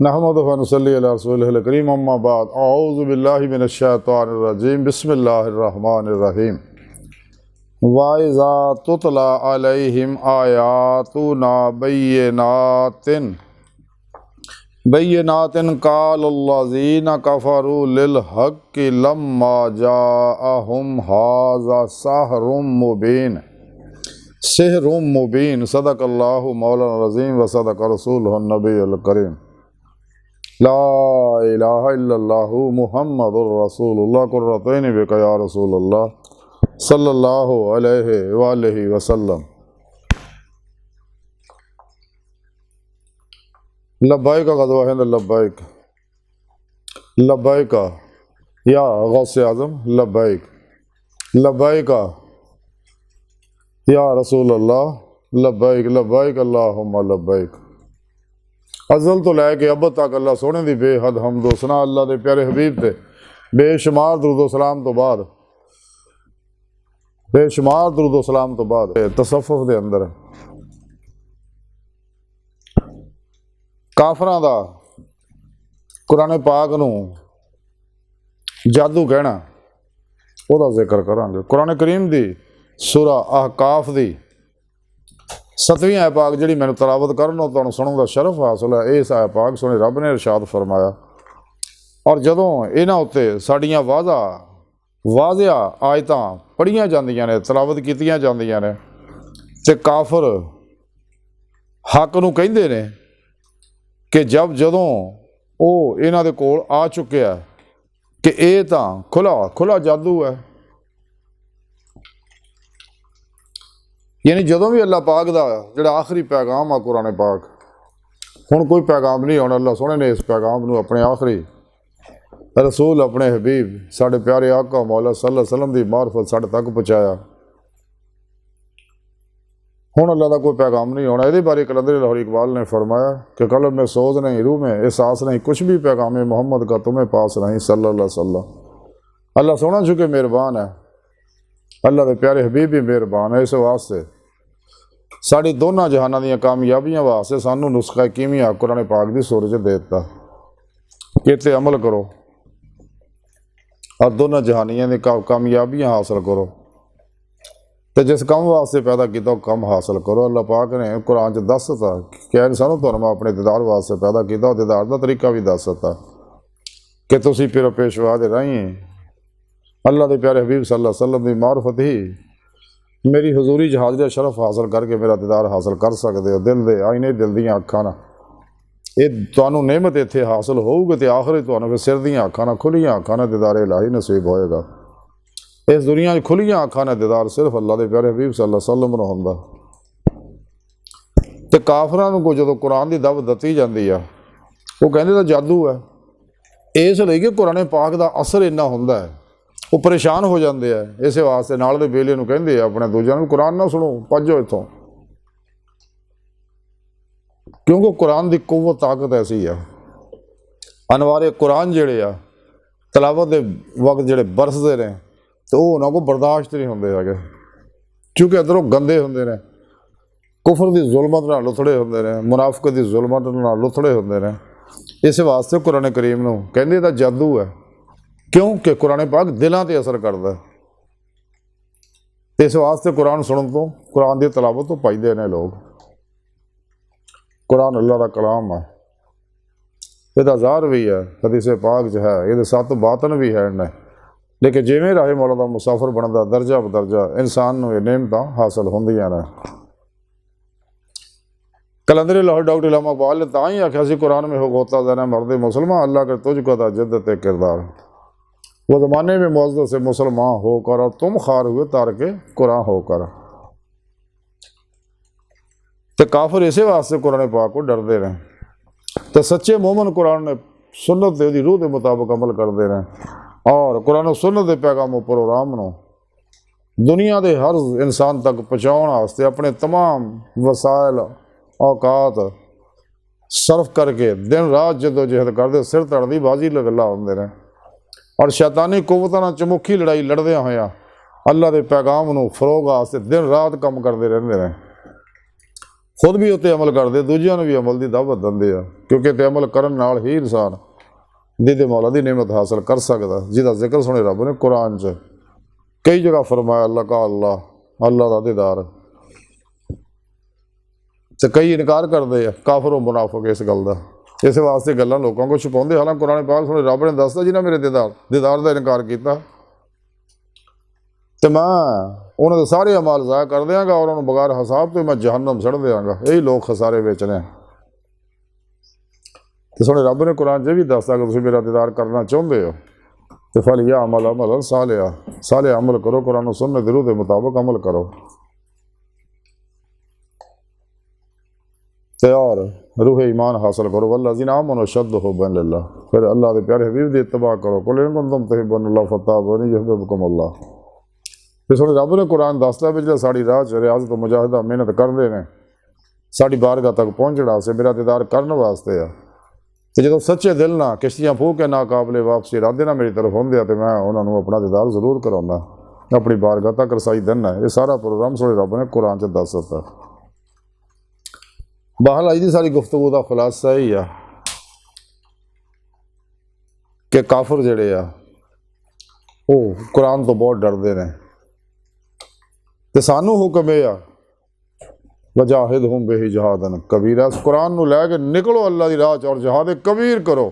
नहमदुहु व नसल्ली अला रसूलिहिल करीम अम्मा बाद अऊज़ु बिल्लाहि मिनश शैतानिर रजीम बिस्मिल्लाहिर रहमानिर रहीम वाइज़ा तुतला अलैहिम आयातुना बय्यिनातिन क़ालल्लज़ीना कफ़रू लिल हक़्क़ि लम्मा जाअहुम हाज़ा सिहरुम मुबीन सदक़ल्लाहु मौलाना रज़ीम व सदक़ रसूलुहुन नबियुल करीम ला इलाहा इल्लल्लाहु मुहम्मदुर रसूलुल्लाह कुर्रतैन बिका या रसूलल्लाह सल्लल्लाहु अलैहि वालैहि वसल्लम। लब्बैक ग़ज़वा हिंद लब्बैक लब्बैक या गौसे आज़म लब्बैक लब्बैक या रसूलल्लाह लब्बैक लब्बैक अल्लाहुम्मा लब्बैक। अज़ल तो लैके अब तक अल्लाह सोने की बेहद हमदो सना अल्लाह के प्यारे हबीब ते बेशुमार दुरूद सलाम तो बाद तसव्वुफ़ के अंदर काफरां दा कुरान पाक नूं जादू कहना उहदा जिक्र करांगे। कुरान करीम दी सूरा अहकाफ दी 7वीं आय पाक जी मैंने तलावत करन तुहानूं सुणन का शरफ हासिल है। इस आय पाक सुने रब ने इरशाद फरमाया और जदों इन्हां उत्ते साड़ियां वाज़िया आयतां पढ़ियां जांदियां ने तलावत कीतियां जांदियां ने ते काफर हक नूं कहिंदे ने कि जदों वो इन्हां दे कोल आ चुकिया कि ये तां खुला जादू है, यानी जदों भी अल्लाह पाक का जोड़ा आखिरी पैगाम आ कुरान पाक हुण कोई पैगाम नहीं आना। अल्लाह सोहणे ने इस पैगाम नूं अपने आखिरी रसूल अपने हबीब साढ़े प्यारे आका मौला सल्लल्लाहु अलैहि वसल्लम की मार्फत साढ़े तक पहुँचाया। हुण अल्लाह का कोई पैगाम नहीं आना। ये बारे कलंदर लाहौर इकबाल ने फरमाया कि कल्ब में सोच नहीं, रूह में एहसास नहीं, कुछ भी पैगाम मोहम्मद का तुम्हें पास नहीं सल्लल्लाहु अलैहि वसल्लम। अल्लाह सोहना चुके मेहरबान है, अल्लाह के प्यारे हबीब भी मेहरबान है। इस वास्ते साड़ी दोनों जहानों दी कामयाबियां वास्ते सानू नुस्खा कीमिया कुरान पाक की सूरज दे दिता कि इत्ते अमल करो और दोनों जहानियां दी कामयाबियां हासिल करो तो जिस काम वास्ते पैदा किया कम हासिल करो। अल्लाह पाक ने कुरान च दस दिता क्या इंसानों तुहानूं मैं अपने दीदार वास्ते पैदा किया, दीदार का तरीका भी दस दिता कि तुसीं पिरो पेशवा दे राही अल्लाह के प्यारे हबीब सल्लल्लाहु अलैहि वसल्लम की मार्फत ही मेरी हजूरी जहाज का शरफ हासिल करके मेरा दीदार हासिल कर सकते हो। दिल दे आईने दिल दियां अखां ना ये तुहानूं नेमत इत्थे हासिल होऊगी तो आखिर तुहानूं फिर सिर दियां अखां ना खुलियां अखां ना दीदार इलाही नसीब होएगा। इस दुनिया में खुलियां अखां ना दीदार सिर्फ अल्लाह के प्यारे हबीब सल्लल्लाहु अलैहि वसल्लम नूं हुंदा। ते काफरां नूं को जदों कुरान की दव दती जाती है वो कहंदे तां जादू है, इसलिए कि कुरान पाक का असर इन्ना हुंदा है वो परेशान हो जाते हैं। इस वास्ते नाल दे बेले नूं कहंदे अपने दूजिआं नूं कुरान ना सुनो, भजो इत्थों, क्योंकि कुरान की कुव्वत ताकत ऐसी है। अनवारे कुरान जिहड़े आ तलावत के वक्त जिहड़े बरसते ने तो वो उन्हां को बर्दाश्त नहीं होंदे है, क्योंकि अंदरों गंदे होंदे ने, कुफर की जुल्मत नाल लुथड़े होंदे ने, मुनाफिकत की जुल्मत नाल लुथड़े होंदे ने। इस वास्ते कुरान करीम नूं कहंदे तां जादू है, क्योंकि कुरान पाक दिलों पर असर करता है। इस वास्ते कुरान सुनने तो कुरान की तलावत तो पाइदे ने लोग। कुरान अल्लाह का कलाम है, यदा ज़ार भी है, हदीसे पाक च है, ये 7 बातन भी है ने, लेकिन जिमें राहे मौला का मुसाफिर बनता दर्जा बदर्जा इंसान को ये नेमत हासिल होंदियां ने। कलंदर लाहौर डॉक्टर इलामा इकबाल ने तां ही आख्या सी कुरान में हो गोता जाना मर्द मुसलमान अल्लाह कर तुझको था जद्दत किरदार, वो ज़माने में मुअज़्ज़ज़ से मुसलमान होकर और तुम खार हुए तारके कुरान होकर। तो काफिर इसे वास्ते कुरान पाक को डरते रहे तो सच्चे मोमन कुरान ने सुन्नत की रूह के मुताबिक अमल करते रहे और कुरान सुन्नत के पैगाम प्रोग्राम नूं दुनिया के हर इंसान तक पहुँचाने वास्ते अपने तमाम वसाइल औकात सर्फ करके दिन रात जदोजहद करते सिर तड़दी बाजी लगला होंदे रहे और शैतानी कुव्वतां नाल चमुखी लड़ाई लड़दे होया अल्लाह के पैगाम नूं फरोग वास्ते दिन रात काम करते रहंदे ने। खुद भी उत्ते अमल करते, दूजिਆਂ ਨੂੰ भी अमल की दावत ਦਿੰਦੇ ਆ, क्योंकि ते अमल करन नाल ही इंसान दीदे मौला की नेमत हासिल कर सकता, जिसका जिक्र सुने रब ने कुरान च कई जगह फरमाया। अल्लाह का अल्लाह का दीदार, तो कई इनकार करते हैं काफर मुनाफिक इस गल का। इस वास्ते गल्लां लोगों को छुपाते, हालांकि कुरान पाक सुने रब ने दसदा जिन्हें मेरे दीदार का इनकार किया तो मैं उन्होंने सारे अमाल ज़ाया कर देंगा और उन्होंने बगैर हिसाब तो मैं जहन्नम सड़ देंगा। यही लोग खसारे बेच रहे हैं। तो सुने रब ने कुरान च भी दसदा कि तुम मेरा दीदार करना चाहते हो तो फल या अमल साले अमल करो, कुरान सुन्नत रूह के मुताबिक अमल करो। तो और रूह ईमान हासिल करो, वल्लज़ीना आमनू अशद्दु हुब्बन लिल्लाह। फिर अल्लाह के प्यारे हबीब की इत्तबा करो, कुल इन कुंतुम तुहिब्बूनल्लाह फत्तबिऊनी युहब्बिबकुमुल्लाह। फिर सुने रब ने कुरान दसदा भी जो साड़ी राह च रियाज़त मुजाहिदा मेहनत करते हैं साड़ी बारगाह तक पहुँचने वास्ते, मेरा दीदार करने वास्ते आ। तो जो सच्चे दिल ना किश्तियाँ फूक के नाकाबले वापसी इरादे ना मेरी तरफ होंगे तो मैं उन्होंने अपना दीदार जरूर कराना, अपनी बारगाह तक रसाई देना। ये सारा प्रोग्राम सुने रब ने कुरान च दस दिता। बहरहाल अज की सारी गुफ्तगू का खुलासा यही आ कि काफर जिहड़े आ वो कुरान तो बहुत डरते हैं। तो सानू हुक्म यह आ वजाहिदहुम बिही जहादन कबीरा, कुरान नूं लैके निकलो अल्लाह की राह च और जहाद कबीर करो।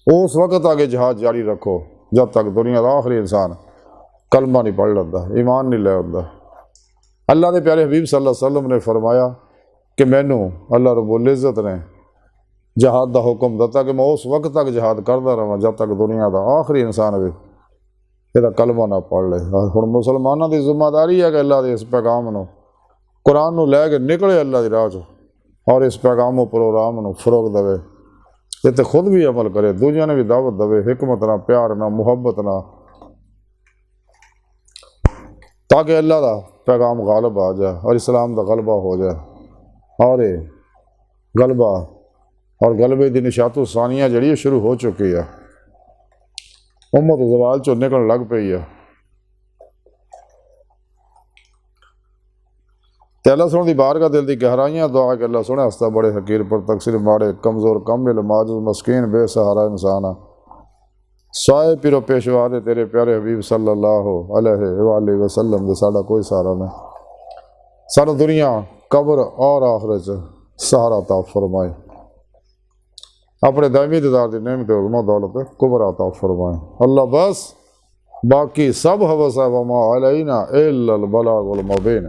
उस वक्त आगे जहाद जारी रखो जब तक दुनिया का आखिरी इंसान कलमा नहीं पढ़ लेंदा, ईमान नहीं लै आंदा। अल्लाह के प्यारे हबीब सल्लल्लाहु अलैहि वसल्लम ने फरमाया कि मैनू अल्लाह रब्बुल इज़्ज़त ने जहाद का हुक्म दिता कि मैं उस वक्त तक जहाद करता रहा जब तक दुनिया का आखिरी इंसान भी यदा कलमा ना पढ़ ले। हुण मुसलमानों की जिम्मेदारी है कि अल्लाह के इस पैगाम नूं कुरान नूं लैके निकले अल्लाह की राह च और इस पैगाम प्रोग्राम नूं फरोग देवे, इत्ते खुद भी अमल करे, दूजिਆਂ ने भी दावत देवे, हिकमत ना प्यार ना मुहब्बत ना, ताकि अल्लाह का पैगाम गालिब आ जाए और इस्लाम का गलबा हो जाए। और ये गलबा और गलबे की निशातो सानिया जी शुरू हो चुकी है, उम्मत जवाल चो निकल लग पई है। तो अल्लाह सुन की बारगाह दिल की गहराइयाँ दुआ कि अल्लाह सुने हस्ता बड़े हकीर पर तकसीर माड़े कमज़ोर कमिल माजूज मस्कीन बेसहारा इंसान साए पिरो पेशवा दे तेरे प्यारे हबीब सल्लल्लाहु अलैहि वसल्लम दे साडा कोई सहारा नहीं। सानू दुनिया कब्र और आखिरत सहारा अता फरमाए, अपने दायमी दीदार की नेमत उलमा दौलत कुबरा अता फरमाए। अल्लाह बस बाकी सब हवस है वमा अलैना इल्लल बलागुल मुबीन।